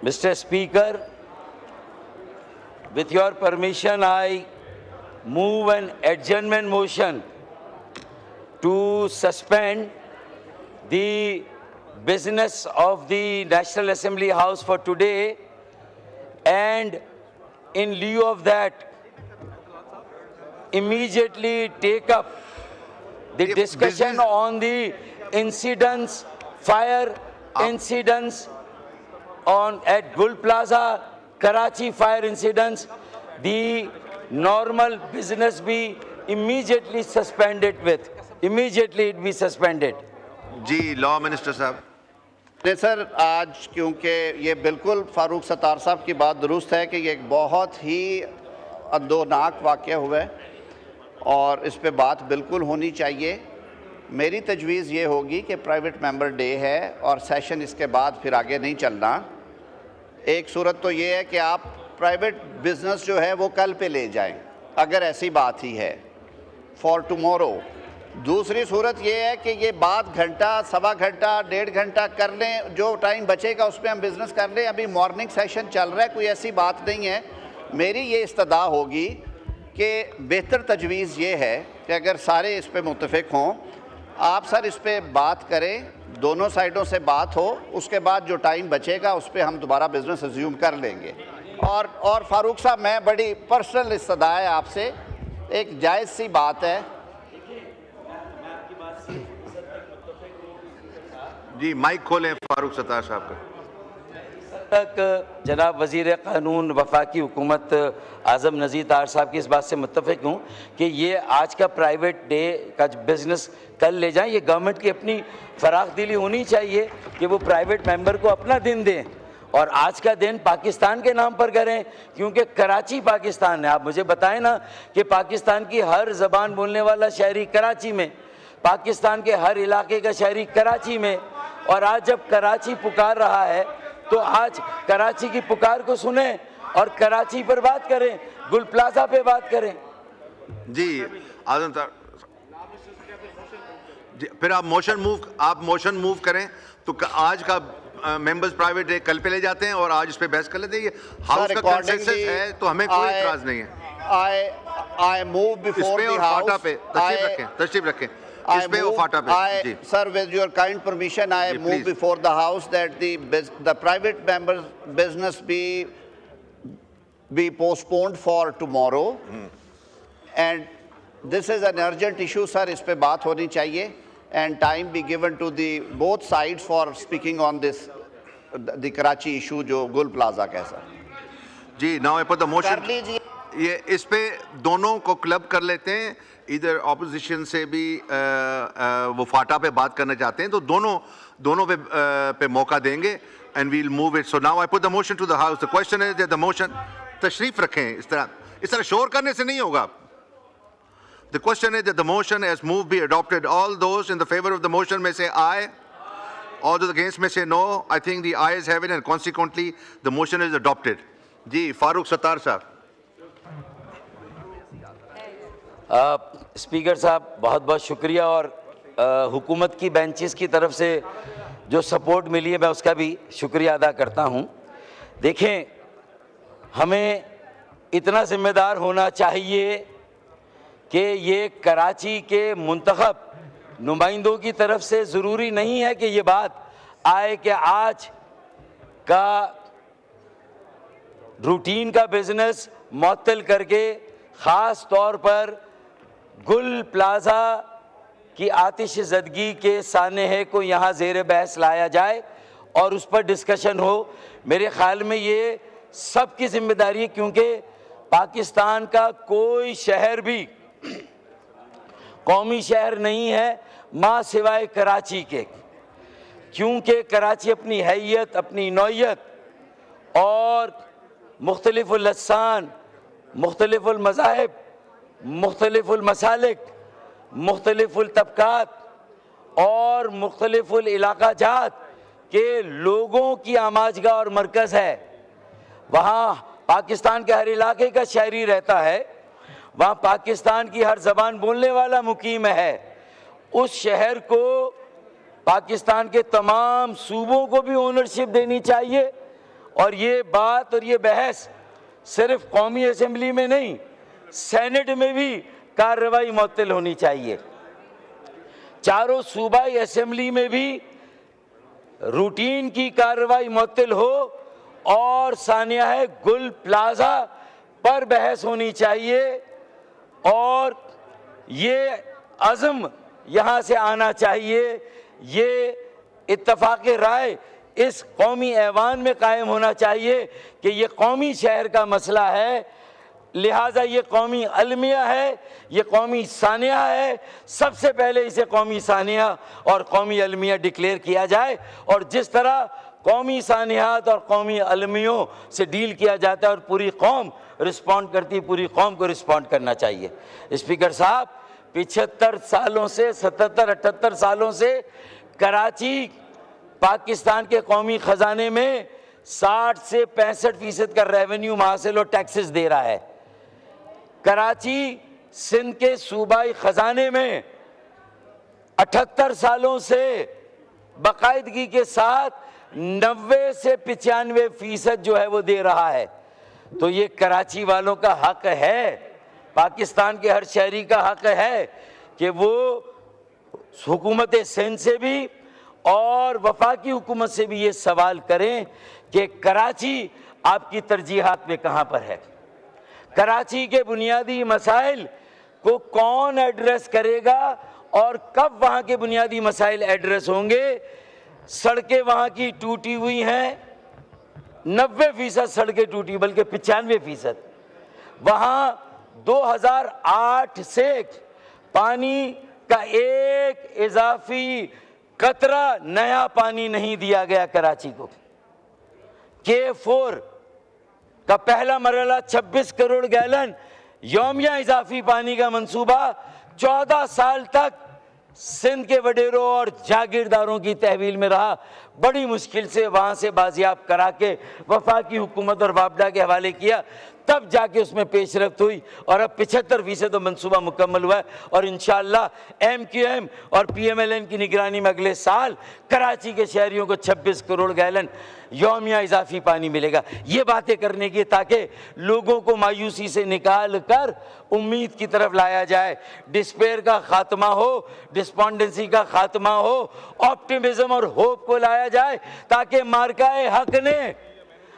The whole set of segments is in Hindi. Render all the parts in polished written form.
Mr. Speaker, with your permission, I move an adjournment motion to suspend the business of the National Assembly House for today, and in lieu of that, immediately take up the discussion on the incidents, fire incidents at Gul Plaza, Karachi fire incidents. The normal business be immediately suspended with. Immediately it be suspended. जी लॉ मिनिस्टर साहब। नहीं सर, आज क्योंकि ये बिल्कुल फारूक सत्तार साहब की बात दुरुस्त है कि ये एक बहुत ही अंदोनाक वाक़या हुआ है और इस पे बात बिल्कुल होनी चाहिए। मेरी तजवीज़ ये होगी कि प्राइवेट मेंबर डे है और सेशन इसके बाद फिर आगे नहीं चलना। एक सूरत तो ये है कि आप प्राइवेट बिजनेस जो है वो कल पे ले जाएं, अगर ऐसी बात ही है, फॉर टुमारो। दूसरी सूरत ये है कि ये बात घंटा, सवा घंटा, 1.5 घंटा कर लें, जो टाइम बचेगा उसमें हम बिज़नेस कर लें। अभी मॉर्निंग सेशन चल रहा है, कोई ऐसी बात नहीं है। मेरी ये इस्तदा होगी कि बेहतर तजवीज़ ये है कि अगर सारे इस पर मुत्तफ़िक हों, आप सर इस पर बात करें, दोनों साइडों से बात हो, उसके बाद जो टाइम बचेगा उस पर हम दोबारा बिज़नेस रिज्यूम कर लेंगे। और फारूक साहब, मैं बड़ी पर्सनल इस्तदा है आपसे, एक जायज़ सी बात है। जी माइक खोलें फारूक सत्तार साहब का। तक जनाब वज़ीर क़ानून वफाकी हुकूमत आज़म नज़ीर तार साहब की इस बात से मुत्तफ़िक हूँ कि ये आज का प्राइवेट डे का बिज़नेस कल ले जाएं। ये गवर्नमेंट की अपनी फ़राख दिली होनी चाहिए कि वो प्राइवेट मेंबर को अपना दिन दें और आज का दिन पाकिस्तान के नाम पर करें, क्योंकि कराची पाकिस्तान है। आप मुझे बताएं ना कि पाकिस्तान की हर ज़बान बोलने वाला शहरी कराची में, पाकिस्तान के हर इलाके का शहरी कराची में, और आज जब कराची पुकार रहा है तो आज कराची की पुकार को सुने और कराची पर बात करें, गुल प्लाजा पे बात करें। जी आजम साहब, फिर आप मोशन मूव करें तो आज का मेंबर्स प्राइवेट डे कल पे ले जाते हैं और आज इस पे बहस कर लेते हैं। ये हाउस का कंसेंसस है तो हमें कोई इतराज नहीं है। I move before the house. तशरीफ रखें इस पे और फाटा पे। Sir, with your kind permission, I move before the house that the private members' business be postponed for tomorrow. And this is an urgent issue, sir. इस पे बात होनी चाहिए and time be given to the both sides for speaking on this the Karachi issue जो गुल प्लाजा का है सर। जी now I put the motion। कर लीजिए। ये इस पे दोनों को क्लब कर लेते हैं, इधर ऑपोजिशन से भी वो फाटा पे बात करना चाहते हैं तो दोनों पे मौका देंगे and we'll move it. So now I put the motion to the house. The question is that the motion, तशरीफ रखें, इस तरह शोर करने से नहीं होगा। The question is that the motion as moved be adopted. All those in the favour of the motion में से आई, ऑल दोज अगेंस्ट में से no. I think the ayes have it and consequently the motion is adopted. जी फारूक सत्तार साहब। स्पीकर साहब बहुत बहुत शुक्रिया, और हुकूमत की बेंचेस की तरफ से जो सपोर्ट मिली है मैं उसका भी शुक्रिया अदा करता हूं। देखें, हमें इतना ज़िम्मेदार होना चाहिए कि ये कराची के मुंतखब नुमाइंदों की तरफ से ज़रूरी नहीं है कि ये बात आए कि आज का रूटीन का बिज़नेस मुअत्तल करके ख़ास तौर पर गुल प्लाजा की आतिश ज़दगी के सानहे को यहाँ ज़ेर बहस लाया जाए और उस पर डिस्कशन हो। मेरे ख़्याल में ये सब की ज़िम्मेदारी है, क्योंकि पाकिस्तान का कोई शहर भी कौमी शहर नहीं है माँ सिवाय कराची के, क्योंकि कराची अपनी हैयत, अपनी नौयत और मुख्तलिफ़ुल लसान, मुख्तलिफ़ुल मज़ाहिब, मुख्तलिफ़ुल मसालिक, मुख्तलिफ़ुल तबक़ात और मुख्तलिफ़ुल इलाक़ा जात के लोगों की आमाजगा और मरकज़ है। वहाँ पाकिस्तान के हर इलाके का शहरी रहता है, वहाँ पाकिस्तान की हर ज़बान बोलने वाला मुकीम है। उस शहर को पाकिस्तान के तमाम सूबों को भी ओनरशिप देनी चाहिए और ये बात और ये बहस सिर्फ कौमी असेंबली में नहीं, सेनेट में भी कार्रवाई मुअत्तल होनी चाहिए। चारों सूबाई असेंबली में भी रूटीन की कार्रवाई मुअत्तल हो और सानिया है गुल प्लाजा पर बहस होनी चाहिए और ये अज़म यहाँ से आना चाहिए, ये इत्तफाक़ राय इस कौमी ऐवान में कायम होना चाहिए कि ये कौमी शहर का मसला है, लिहाजा ये कौमी अलमिया है, ये कौमी सानिया है। सबसे पहले इसे कौमी सानिया और कौमी अलमिया डिक्लेयर किया जाए और जिस तरह कौमी सानियात और कौमी अलमियों से डील किया जाता है और पूरी कौम रिस्पॉन्ड करती है, पूरी कौम को रिस्पॉन्ड करना चाहिए। स्पीकर साहब, 75 सालों से 77-78 सालों से कराची पाकिस्तान के कौमी ख़जाने में 60 से 65% का रेवेन्यू हासिल और टैक्सेस दे रहा है। कराची सिंध के सूबाई ख़जाने में 78 सालों से बाकायदगी के साथ 90 से 95% जो है वो दे रहा है। तो ये कराची वालों का हक है, पाकिस्तान के हर शहरी का हक है कि वो हुकूमत सिंध से भी और वफाकी हुकूमत से भी ये सवाल करें कि कराची आपकी तरजीहात में कहाँ पर है, कराची के बुनियादी मसाइल को कौन एड्रेस करेगा और कब वहाँ के बुनियादी मसाइल एड्रेस होंगे। सड़कें वहाँ की टूटी हुई हैं, 90% सड़कें टूटी, बल्कि 95%। वहाँ 2008 से पानी का एक इजाफी कतरा नया पानी नहीं दिया गया कराची को। K4 का पहला मरहला 26 करोड़ गैलन यौमिया इजाफी पानी का मंसूबा 14 साल तक सिंध के वडेरों और जागीरदारों की तहवील में रहा। बड़ी मुश्किल से वहाँ से बाजियाब करा के वफाकी हुकूमत और वापडा के हवाले किया, तब जाके उसमें पेशरफ्त हुई और अब 75% तो मंसूबा मुकम्मल हुआ है और इंशाअल्लाह MQM और PMLN की निगरानी में अगले साल कराची के शहरियों को 26 करोड़ गैलन यौमिया इजाफी पानी मिलेगा। ये बातें करने की ताकि लोगों को मायूसी से निकाल कर उम्मीद की तरफ लाया जाए, डिस्पेयर का खात्मा हो, डिस्पॉन्डेंसी का खात्मा हो, ऑप्टिमिज्म और होप को लाया जाए ताकि मार्काए हक ने,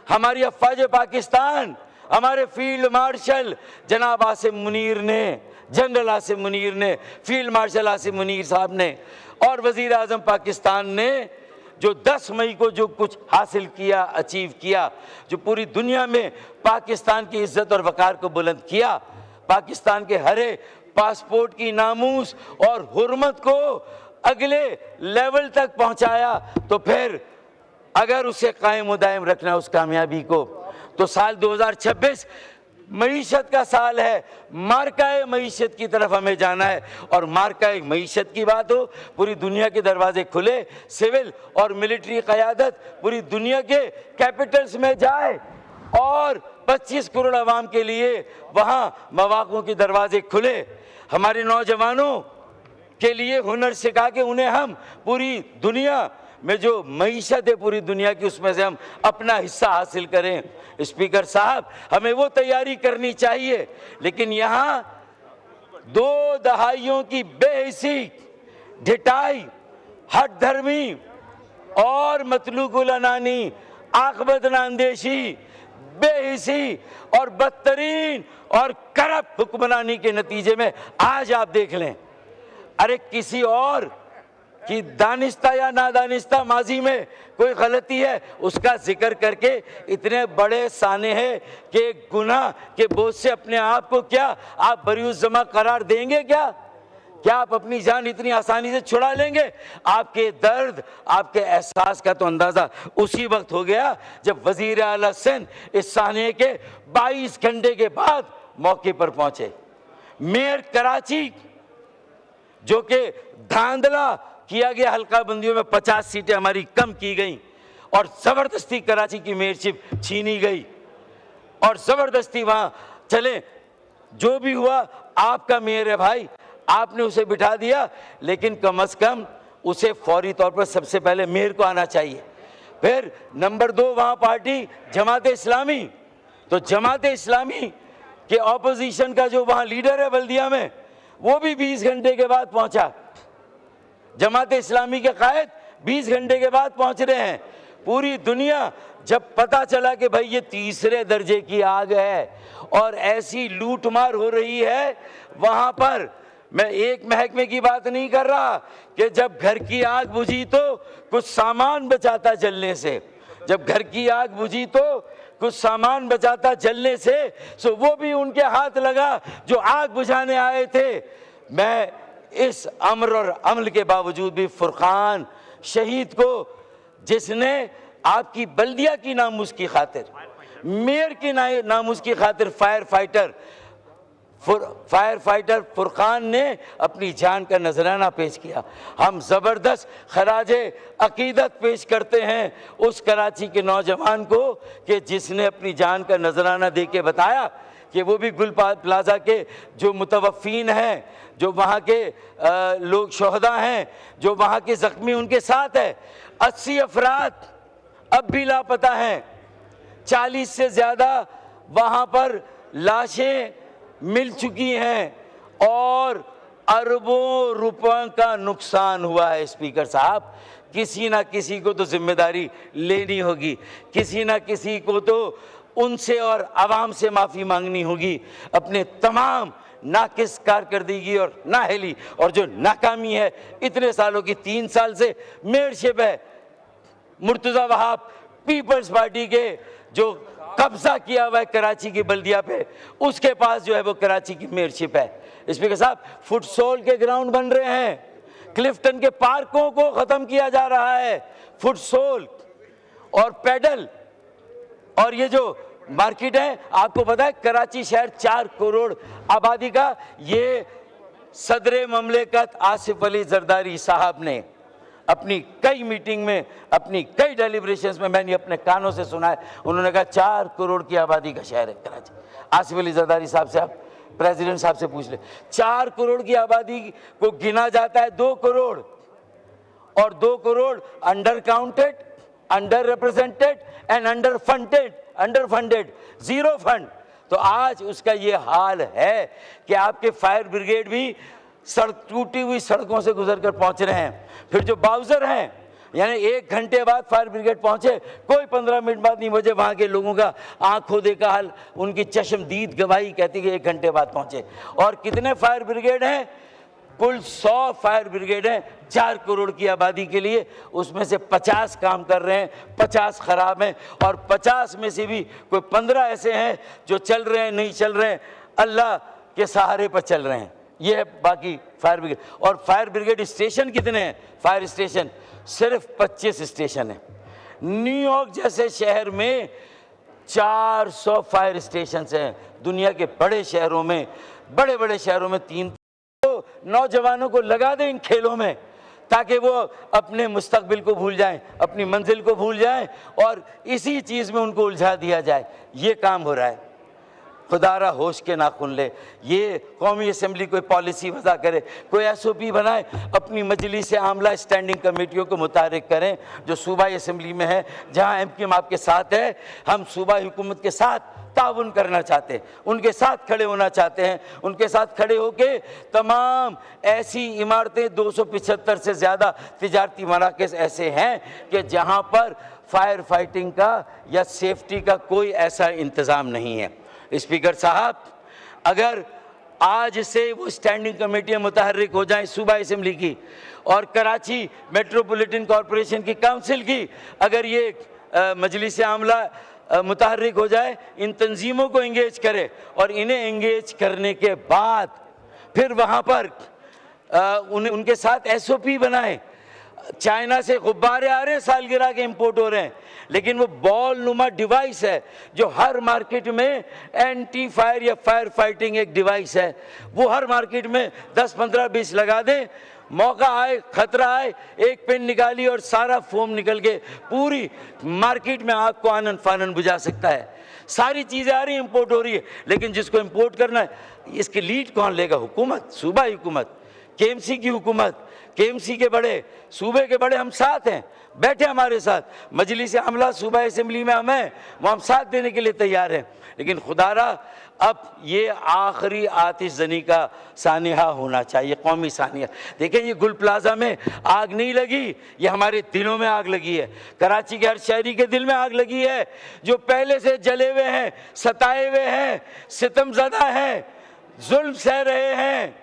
हमारी अफ़वाज पाकिस्तान, हमारे फील्ड मार्शल जनाब आसिम मुनीर ने, जनरल आसिम मुनीर ने, फील्ड मार्शल आसिम मुनीर साहब ने और वज़ीर आज़म पाकिस्तान ने जो 10 मई को जो कुछ हासिल किया, अचीव किया, जो पूरी दुनिया में पाकिस्तान की इज़्ज़त और वक़ार को बुलंद किया, पाकिस्तान के हरे पासपोर्ट की नामूस और हुर्मत को अगले लेवल तक पहुंचाया, तो फिर अगर उसे कायम व दायम रखना उस कामयाबी को, तो साल 2026 मईशत का साल है। मार्काए मईशत की तरफ हमें जाना है और मार्काए मईशत की बात हो, पूरी दुनिया के दरवाजे खुले, सिविल और मिलिट्री क़यादत पूरी दुनिया के कैपिटल्स में जाए और 25 करोड़ आवाम के लिए वहाँ मौक़ों के दरवाजे खुले, हमारे नौजवानों के लिए हुनर सिखा के उन्हें हम पूरी दुनिया में जो मईशत है पूरी दुनिया की, उसमें से हम अपना हिस्सा हासिल करें। स्पीकर साहब, हमें वो तैयारी करनी चाहिए, लेकिन यहाँ 2 दहाइयों की बेहिसी, ढिठाई, हट धर्मी और मतलूकुल अनानी, आक़िबत अंदेशी, बेहिसी और बदतरीन और करप्ट हुक्मरानी के नतीजे में आज आप देख लें, अरे किसी और कि दानिस्ता या नादानिस्ता माजी में कोई गलती है उसका जिक्र करके इतने बड़े साने हैं कि गुनाह के बोझ से अपने आप को क्या आप बरीउज़ ज़मा करार देंगे? क्या आप अपनी जान इतनी आसानी से छुड़ा लेंगे? आपके दर्द, आपके एहसास का तो अंदाज़ा उसी वक्त हो गया जब वज़ीर आला सिंध इस साने के 22 घंटे के बाद मौके पर पहुंचे। मेयर कराची जो कि धांधला किया गया, हल्का बंदियों में 50 सीटें हमारी कम की गई और ज़बरदस्ती कराची की मेयरशिप छीनी गई और ज़बरदस्ती वहाँ चले। जो भी हुआ, आपका मेयर है भाई, आपने उसे बिठा दिया, लेकिन कम अज़ कम उसे फौरी तौर पर सबसे पहले मेयर को आना चाहिए, फिर नंबर 2 वहाँ पार्टी जमात इस्लामी, तो जमात इस्लामी के ऑपोजिशन का जो वहाँ लीडर है बल्दिया में, वो भी 20 घंटे के बाद पहुँचा। जमात इस्लामी के कायद 20 घंटे के बाद पहुँच रहे हैं। पूरी दुनिया जब पता चला कि भाई ये तीसरे दर्जे की आग है और ऐसी लूटमार हो रही है वहाँ पर, मैं एक महकमे की बात नहीं कर रहा कि जब घर की आग बुझी तो कुछ सामान बचाता जलने से, जब घर की आग बुझी तो कुछ सामान बचाता जलने से, सो वो भी उनके हाथ लगा जो आग बुझाने आए थे। मैं इस अम्र और अमल के बावजूद भी फुरकान शहीद को, जिसने आपकी बल्दिया की नामुस की खातिर, मेयर की नामुस की खातिर फायर फाइटर फुरकान ने अपनी जान का नजराना पेश किया। हम ज़बरदस्त खराजे अकीदत पेश करते हैं उस कराची के नौजवान को कि जिसने अपनी जान का नजराना दे के बताया कि वो भी गुल प्लाजा के जो मुतवफ़ीन हैं, जो वहाँ के लोग शोहदा हैं, जो वहाँ के ज़ख्मी उनके साथ है। 80 अफराद अब भी लापता हैं, 40 से ज़्यादा वहाँ पर लाशें मिल चुकी हैं और अरबों रुपयों का नुकसान हुआ है। स्पीकर साहब, किसी ना किसी को तो जिम्मेदारी लेनी होगी, किसी ना किसी को तो उनसे और आवाम से माफ़ी मांगनी होगी। अपने तमाम नाकिस कारकर्दगी और नाअहली और जो नाकामी है इतने सालों की, 3 साल से मेयरशिप है मुर्तज़ा वहाब पीपल्स पार्टी के, जो कब्जा किया हुआ है कराची की बल्दिया पे, उसके पास जो है वो कराची की मेयरशिप है। स्पीकर साहब, फुटसोल के ग्राउंड बन रहे हैं, क्लिफ्टन के पार्कों को ख़त्म किया जा रहा है, फुटसोल और पैडल, और ये जो मार्केट है, आपको पता है कराची शहर 4 करोड़ आबादी का, ये सदर ममलिकत आसिफ अली जरदारी साहब ने अपनी कई मीटिंग में, अपनी कई डेलिब्रेशंस में मैंने अपने कानों से सुना है, उन्होंने कहा 4 करोड़ की आबादी का शहर है कराची। आसिफ अली जरदारी साहब से आप प्रेसिडेंट साहब से पूछ ले, 4 करोड़ की आबादी को गिना जाता है 2 करोड़, और 2 crore under counted, under represented and under funded, zero fund. तो आज उसका ये हाल है कि आपके फायर ब्रिगेड भी टूटी हुई सड़कों से गुजर कर पहुंच रहे हैं। फिर जो बाउजर हैं, यानी 1 घंटे बाद फायर ब्रिगेड पहुंचे, कोई 15 मिनट बाद नहीं, मुझे वहाँ के लोगों का आंखों देखा हाल, उनकी चश्मदीद गवाही कहती कि 1 घंटे बाद पहुंचे। और कितने फायर ब्रिगेड हैं? कुल 100 फायर ब्रिगेड हैं 4 करोड़ की आबादी के लिए, उसमें से 50 काम कर रहे हैं, 50 ख़राब हैं, और 50 में से भी कोई 15 ऐसे हैं जो चल रहे हैं, नहीं चल रहे हैं, अल्लाह के सहारे पर चल रहे हैं। ये है बाकी फायर ब्रिगेड। और फायर ब्रिगेड स्टेशन कितने हैं? फायर स्टेशन सिर्फ 25 स्टेशन है। न्यूयॉर्क जैसे शहर में 400 फायर स्टेशन हैं। दुनिया के बड़े शहरों में, बड़े बड़े शहरों में 3। तो नौजवानों को लगा दें इन खेलों में ताकि वो अपने मुस्तकबिल को भूल जाएं, अपनी मंजिल को भूल जाएं, और इसी चीज़ में उनको उलझा दिया जाए। ये काम हो रहा है। खुदारा होश के नाखून ले, ये कौमी असम्बली कोई पॉलिसी वज़ा करे, कोई SOP बनाए, अपनी मजलिस आमला स्टैंडिंग कमेटियों को मुतारिक करें जो सूबाई असम्बली में है, जहाँ MKM आपके साथ है। हम सूबाई हुकूमत के साथ ताउन करना चाहते हैं, उनके साथ खड़े होना चाहते हैं, उनके साथ खड़े होके तमाम ऐसी इमारतें, 275 से ज़्यादा तिजारती मराकज़ ऐसे हैं कि जहाँ पर फायर फाइटिंग का या सेफ्टी का कोई ऐसा इंतज़ाम नहीं है। स्पीकर साहब, अगर आज से वो स्टैंडिंग कमेटियाँ मुतहर्रिक हो जाएं सूबाई असम्बली की और कराची मेट्रोपॉलिटन कॉरपोरेशन की काउंसिल की, अगर ये मजलिस आमला मुतहर्रिक हो जाए, इन तंजीमों को इंगेज करे, और इन्हें इंगेज करने के बाद फिर वहाँ पर उनके साथ SOP बनाए। चाइना से गुब्बारे आ रहे हैं, सालगिरह के इंपोर्ट हो रहे हैं, लेकिन वो बॉल नुमा डिवाइस है जो हर मार्केट में एंटी फायर या फायर फाइटिंग एक डिवाइस है, वो हर मार्केट में 10, 15, 20 लगा दें। मौका आए, खतरा आए, एक पेन निकाली और सारा फोम निकल के पूरी मार्केट में आग को आनन फानन बुझा सकता है। सारी चीज़ें आ रही हैं, इंपोर्ट हो रही है, लेकिन जिसको इंपोर्ट करना है, इसकी लीड कौन लेगा? हुकूमत, सूबाई हुकूमत, KMC की हुकूमत, केएमसी के बड़े, सूबे के बड़े हम साथ हैं, बैठे हमारे साथ। मजलिस आमला सूबा असेंबली में हम हैं, वो हम साथ देने के लिए तैयार हैं। लेकिन खुदारा अब ये आखिरी आतिशजनी का सानिहा होना चाहिए, कौमी सानिहा। देखें, ये गुल प्लाजा में आग नहीं लगी, ये हमारे दिलों में आग लगी है। कराची के हर शहरी के दिल में आग लगी है, जो पहले से जले हुए हैं, सताए हुए हैं, सितमज़दा हैं, जुल्म सह रहे हैं।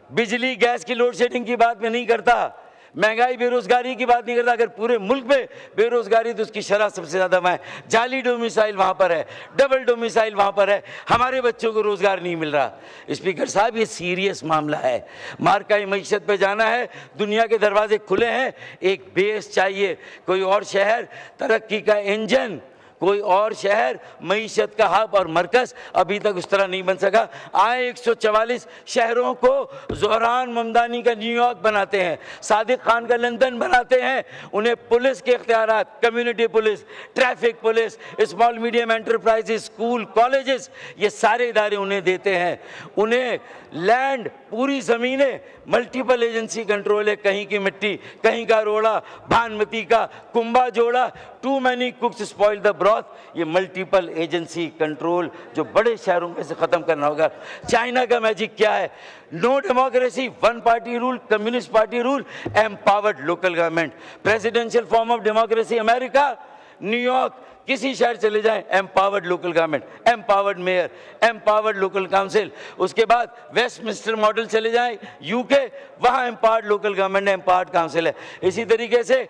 बिजली गैस की लोड शेडिंग की बात मैं नहीं करता, महंगाई बेरोजगारी की बात नहीं करता। अगर पूरे मुल्क में बेरोजगारी तो उसकी शरह सबसे ज़्यादा वहाँ है। जाली डोमिसाइल वहाँ पर है, डबल डोमिसाइल वहाँ पर है, हमारे बच्चों को रोज़गार नहीं मिल रहा। स्पीकर साहब, ये सीरियस मामला है। मार्काई मईशत पे जाना है, दुनिया के दरवाजे खुले हैं, एक बेस चाहिए। कोई और शहर तरक्की का इंजन, कोई और शहर मईशत का हब और मरकज़ अभी तक उस तरह नहीं बन सका। आए 144 शहरों को ज़ोहरान ममदानी का न्यूयॉर्क बनाते हैं, सादिक खान का लंदन बनाते हैं। उन्हें पुलिस के इख्तियारात, community police, traffic police, small medium enterprises, school, colleges, ये सारे इदारे उन्हें देते हैं। उन्हें लैंड, पूरी ज़मीनें, मल्टीपल एजेंसी कंट्रोल है। कहीं की मिट्टी, कहीं का रोड़ा, भानमती का कुंभा जोड़ा, too many cooks spoil the broth. ये मल्टीपल एजेंसी कंट्रोल जो बड़े शहरों में से ख़त्म करना होगा। चाइना का मैजिक क्या है? No democracy, one party rule, communist party rule, empowered local government. Presidential form of democracy America, New York, किसी शहर चले जाएं, empowered local government, empowered mayor, empowered local council. उसके बाद वेस्टमिंस्टर मॉडल चले जाएं, यूके, वहाँ empowered local government, empowered council है। इसी तरीके से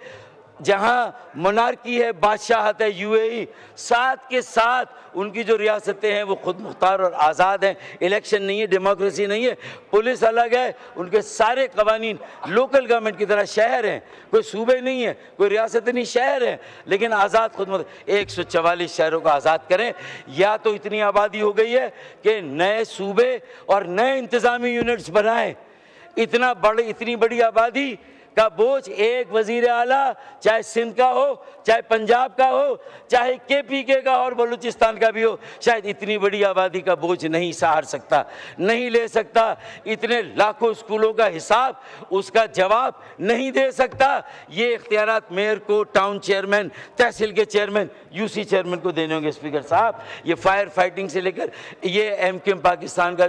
जहाँ मोनार्की है, बादशाहत है, यूएई, साथ के साथ उनकी जो रियासतें हैं वो खुद मुख्तार और आज़ाद हैं। इलेक्शन नहीं है, डेमोक्रेसी नहीं है, पुलिस अलग है, उनके सारे कवानीन लोकल गवर्नमेंट की तरह। शहर हैं, कोई सूबे नहीं है, कोई रियासत नहीं, शहर है, लेकिन आज़ाद खुद। 144 शहरों को आज़ाद करें, या तो इतनी आबादी हो गई है कि नए सूबे और नए इंतज़ामी यूनिट्स बनाएं। इतनी बड़ी आबादी का बोझ एक वजीर आला, चाहे सिंध का हो, चाहे पंजाब का हो, चाहे केपीके का और बलूचिस्तान का भी हो, शायद इतनी बड़ी आबादी का बोझ नहीं सहार सकता, नहीं ले सकता। इतने लाखों स्कूलों का हिसाब, उसका जवाब नहीं दे सकता। ये इख्तियारात मेयर को, टाउन चेयरमैन, तहसील के चेयरमैन, यूसी चेयरमैन को देने होंगे। स्पीकर साहब, ये फायर फाइटिंग से लेकर ये एमकेएम पाकिस्तान का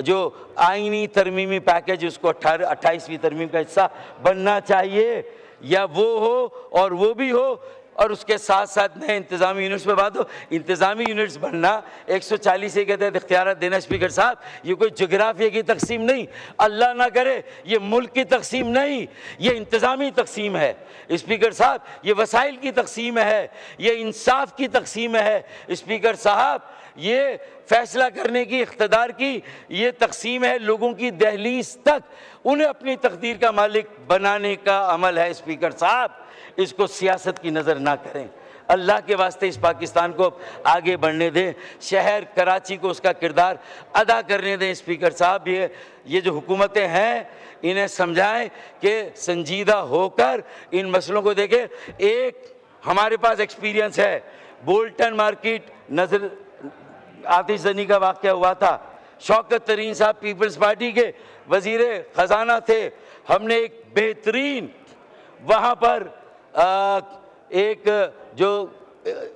जो आईनी तरमीमी पैकेज, उसको 28वीं तरमीम का हिस्सा बनना चाहिए, या वो हो और वो भी हो, और उसके साथ साथ नए इंतज़ामी यूनिट्स में बात हो। इंतज़ामी यूनिट्स बनना, 140 के तहत इख्तियारात देना, स्पीकर साहब, ये कोई जोग्राफिया की तकसीम नहीं, अल्लाह ना करे ये मुल्क की तकसीम नहीं, ये इंतज़ामी तकसीम है। स्पीकर साहब, ये वसाइल की तकसीम है, ये इंसाफ की तकसीम है। स्पीकर साहब, ये फैसला करने की, इख्तिदार की ये तकसीम है, लोगों की दहलीज तक उन्हें अपनी तकदीर का मालिक बनाने का अमल है। स्पीकर साहब, इसको सियासत की नज़र ना करें। अल्लाह के वास्ते इस पाकिस्तान को आगे बढ़ने दें, शहर कराची को उसका किरदार अदा करने दें। स्पीकर साहब, ये जो हुकूमतें हैं, इन्हें समझाएं कि संजीदा होकर इन मसलों को देखें। एक हमारे पास एक्सपीरियंस है, बोल्टन मार्केट नजर आतिशजनी का वाक़या हुआ था। शौकत तरीन साहब पीपल्स पार्टी के वज़ीर ख़जाना थे। हमने एक बेहतरीन वहाँ पर एक जो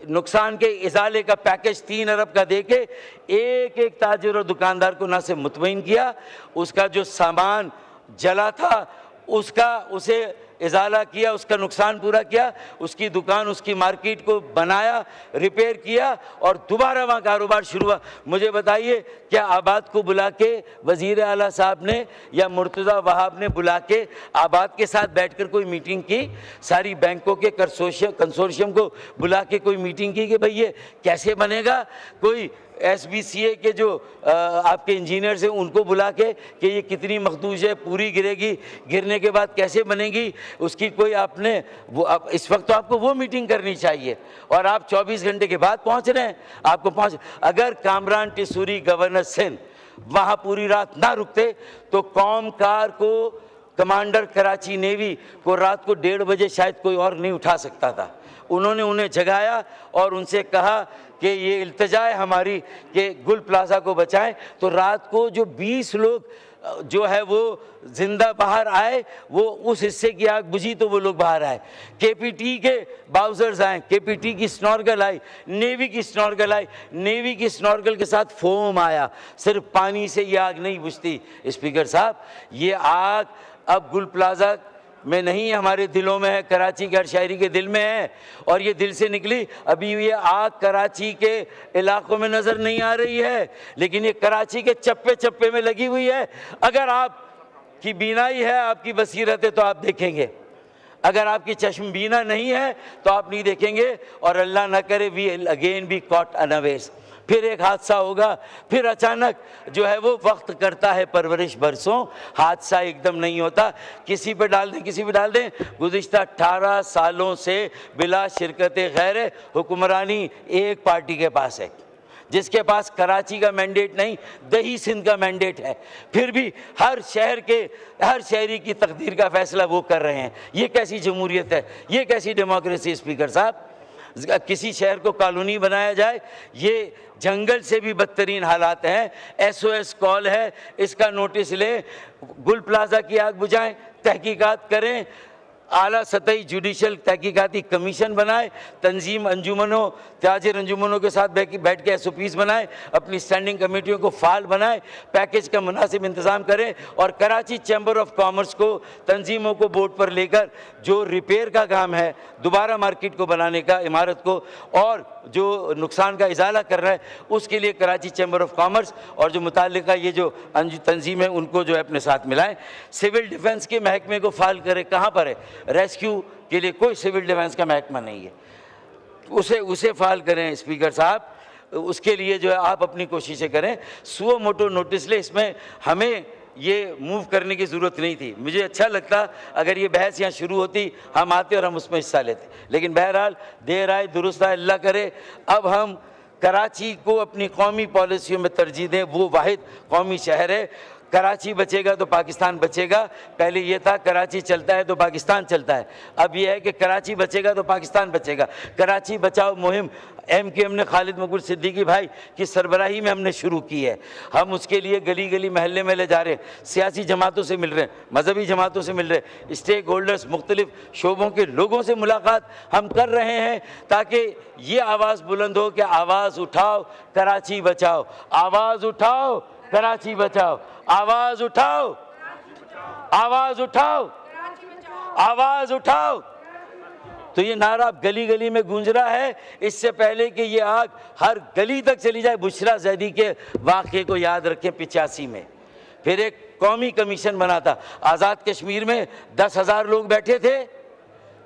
नुकसान के इजाले का पैकेज 3 अरब का देके एक ताजिर और दुकानदार को ना से मुतमईन किया, उसका जो सामान जला था उसे इजाला किया, उसका नुकसान पूरा किया, उसकी दुकान, उसकी मार्केट को बनाया, रिपेयर किया और दोबारा वहाँ कारोबार शुरू हुआ। मुझे बताइए, क्या आबाद को बुला के वज़ीर आला साहब ने या मुर्तज़ा वहाब ने बुला के आबाद के साथ बैठकर कोई मीटिंग की? सारी बैंकों के कंसोर्शियम को बुला के कोई मीटिंग की कि भाई ये कैसे बनेगा? कोई SBCA के जो आपके इंजीनियर्स हैं उनको बुला के कि ये कितनी मखदूश है, पूरी गिरेगी, गिरने के बाद कैसे बनेगी, उसकी कोई आपने इस वक्त तो आपको वो मीटिंग करनी चाहिए, और आप 24 घंटे के बाद पहुंच रहे हैं। आपको अगर कामरान टिसूरी गवर्नर सिंध वहाँ पूरी रात ना रुकते तो कौम कार को, कमांडर कराची नेवी को रात को 1:30 बजे शायद कोई और नहीं उठा सकता था। उन्होंने उन्हें जगाया और उनसे कहा कि ये इल्तिजा है हमारी कि गुल प्लाजा को बचाएं। तो रात को जो 20 लोग जो है वो जिंदा बाहर आए, वो उस हिस्से की आग बुझी तो वो लोग बाहर आए। केपीटी के बाउजर्स आए, केपीटी की स्नॉर्गल आई, नेवी की स्नॉर्गल आई, नेवी की स्नॉर्गल के साथ फोम आया। सिर्फ पानी से ये आग नहीं बुझती स्पीकर साहब, ये आग अब गुल प्लाजा में नहीं, हमारे दिलों में है, कराची के हर शहरी के दिल में है। और ये दिल से निकली, अभी ये आग कराची के इलाकों में नज़र नहीं आ रही है, लेकिन ये कराची के चप्पे चप्पे में लगी हुई है। अगर आपकी बीनाई है, आपकी बसीरत है, तो आप देखेंगे। अगर आपकी चश्मबीना नहीं है तो आप नहीं देखेंगे। और अल्लाह ना करे we again be caught unawares, फिर एक हादसा होगा, फिर अचानक जो है वो वक्त करता है परवरिश बरसों, हादसा एकदम नहीं होता। किसी पे डाल दें, किसी पे डाल दें। गुज़िश्ता 18 सालों से बिला शिरकत गैर हुक्मरानी एक पार्टी के पास है, जिसके पास कराची का मैंडेट नहीं, दही सिंध का मैंडेट है, फिर भी हर शहर के हर शहरी की तकदीर का फैसला वो कर रहे हैं। ये कैसी जमहूरियत है, ये कैसी डेमोक्रेसी स्पीकर साहब। किसी शहर को कॉलोनी बनाया जाए, ये जंगल से भी बदतरीन हालात हैं। SOS कॉल है, इसका नोटिस लें, गुल प्लाजा की आग बुझाएं, तहकीकात करें, आला सतही जुडिशल तहकीकाती कमीशन बनाए, तंजीम अंजुमनों ताजिर अंजुमनों के साथ बैठ के SOPs बनाए, अपनी स्टैंडिंग कमेटियों को फाल बनाए, पैकेज का मुनासिब इंतज़ाम करें। और कराची चैम्बर ऑफ कॉमर्स को, तंजीमों को बोर्ड पर लेकर जो रिपेयर का काम है, दोबारा मार्केट को बनाने का, इमारत को, और जो नुकसान का इजाला कर रहा है, उसके लिए कराची चैम्बर ऑफ कॉमर्स और जो मुताल्लिका ये जो तंजीम है उनको जो है अपने साथ मिलाएं। सिविल डिफेंस के महकमे को फाल करें, कहाँ पर है? रेस्क्यू के लिए कोई सिविल डिफेंस का महकमा नहीं है, उसे फाल करें स्पीकर साहब। उसके लिए जो है आप अपनी कोशिशें करें। सुओ मोटो नोटिस ले, इसमें हमें ये मूव करने की ज़रूरत नहीं थी। मुझे अच्छा लगता अगर ये बहस यहाँ शुरू होती, हम आते और हम उसमें हिस्सा लेते, लेकिन बहरहाल देर आए दुरुस्त आए, अल्लाह करे। अब हम कराची को अपनी कौमी पॉलिसियों में तरजीह दें। वो वाहिद कौमी शहर है, कराची बचेगा तो पाकिस्तान बचेगा। पहले ये था कराची चलता है तो पाकिस्तान चलता है, अब ये है कि कराची बचेगा तो पाकिस्तान बचेगा। कराची बचाओ मुहिम MKM ने खालिद मकबूल सिद्दीकी भाई की सरबराही में हमने शुरू की है। हम उसके लिए गली गली महल्ले में ले जा रहे हैं, सियासी जमातों से मिल रहे हैं, मजहबी जमातों से मिल रहे हैं, स्टेक होल्डर्स, मुख्तलिफ शोबों के लोगों से मुलाकात हम कर रहे हैं, ताकि ये आवाज़ बुलंद हो कि आवाज़ उठाओ, कराची बचाओ, आवाज़ उठाओ, कराची बचाओ, आवाज़ उठाओ, आवाज़ उठाओ, आवाज़ उठाओ। तो ये नारा गली गली में गूंज रहा है। इससे पहले कि ये आग हर गली तक चली जाए, बुशरा जैदी के वाक़े को याद रखें। 85 में फिर एक कौमी कमीशन बना था, आज़ाद कश्मीर में 10,000 लोग बैठे थे,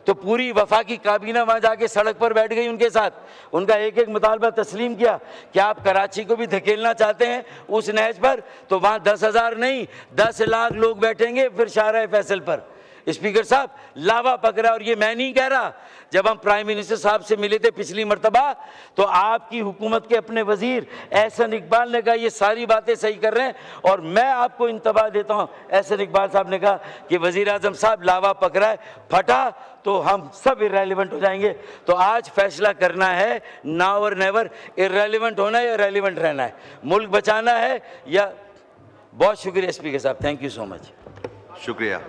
तो पूरी वफाकी काबीना वहाँ जाके सड़क पर बैठ गई उनके साथ, उनका एक एक मुतालबा तस्लीम किया कि आप कराची को भी धकेलना चाहते हैं उस नहज पर, तो वहाँ 10,000 नहीं 10 लाख लोग बैठेंगे फिर शाहराह फैसल पर। स्पीकर साहब लावा पकड़ा, और ये मैं नहीं कह रहा। जब हम प्राइम मिनिस्टर साहब से मिले थे पिछली मरतबा, तो आपकी हुकूमत के अपने वजीर एहसन इकबाल ने कहा ये सारी बातें सही कर रहे हैं, और मैं आपको इंतबाह देता हूँ। एहसन इकबाल साहब ने कहा कि वजीर आजम साहब लावा पकड़ा है, फटा तो हम सब इर्रेलेवेंट हो जाएंगे। तो आज फैसला करना है, नाउ और नेवर, इर्रेलेवेंट होना है या रेलेवेंट रहना है, मुल्क बचाना है या। बहुत शुक्रिया स्पीकर साहब, थैंक यू सो मच। शुक्रिया।